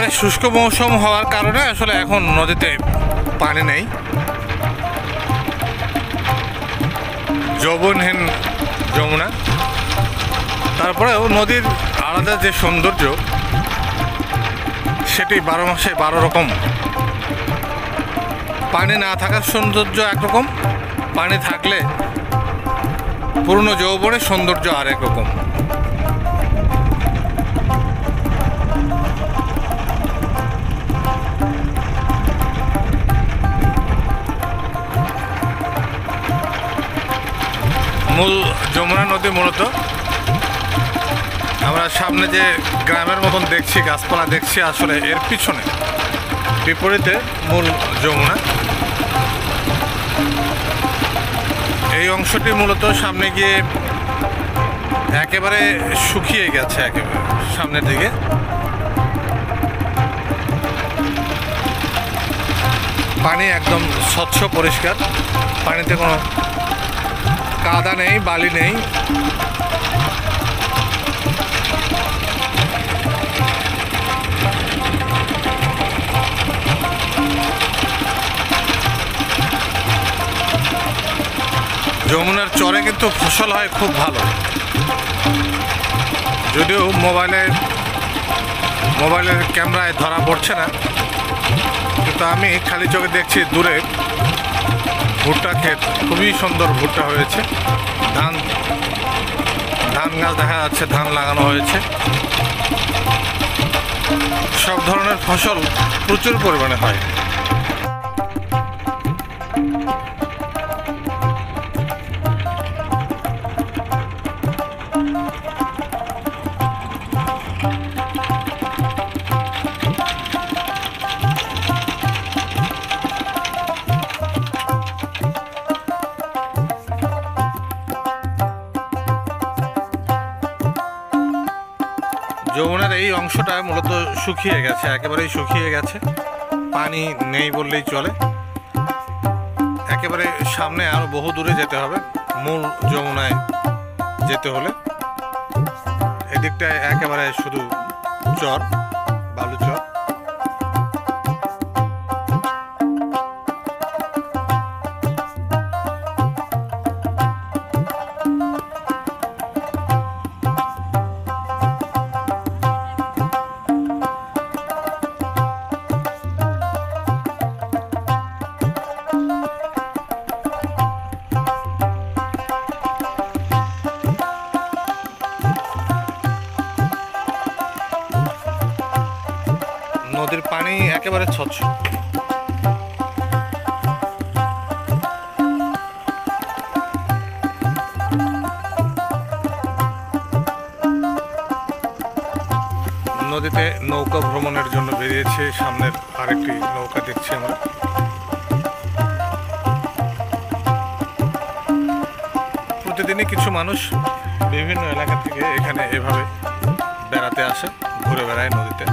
একেবারে শুষ্ক মৌসুম হওয়ার কারণে আসলে এখন নদীতে পানি নেই, যৌবনহীন যমুনা। তারপরেও নদীর আলাদা যে সৌন্দর্য সেটি 12 মাসে 12 রকম। পানি না থাকার সৌন্দর্য একরকম, পানি থাকলে পুরনো যৌবনের সৌন্দর্য আরেক রকম। মূল যমুনা নদী মূলত আমরা সামনে যে গ্রামের মতন দেখছি, গাছপালা দেখছি, আসলে এর পিছনে বিপরীতে মূল যমুনা। এই অংশটি মূলত সামনে গিয়ে একেবারে শুকিয়ে গেছে, একেবারে সামনের দিকে। পানি একদম স্বচ্ছ পরিষ্কার, পানিতে কোনো কাদা নেই, বালি নেই। যমুনার চরে কিন্তু ফসল হয় খুব ভালো, যদিও মোবাইলের ক্যামেরায় ধরা পড়ছে না, কিন্তু আমি খালি চোখে দেখছি দূরে ভুট্টা ক্ষেত, খুবই সুন্দর ভুট্টা হয়েছে। ধান গাছ দেখা যাচ্ছে, ধান লাগানো হয়েছে। সব ধরনের ফসল প্রচুর পরিমাণে হয়। যমুনার এই অংশটা মূলত শুকিয়ে গেছে, একেবারেই শুকিয়ে গেছে, পানি নেই বললেই চলে। একেবারে সামনে আরো বহু দূরে যেতে হবে মূল যমুনায় যেতে হলে। এদিকটায় একেবারে শুধু চর, বালু চর। নদীর পানি একেবারে স্বচ্ছ। নদীতে নৌকা ভ্রমণের জন্য বেরিয়েছে, সামনের আরেকটি নৌকা দেখছি আমরা। প্রতিদিনই কিছু মানুষ বিভিন্ন এলাকা থেকে এখানে এভাবে বেড়াতে আসে, ঘুরে বেড়ায় নদীতে।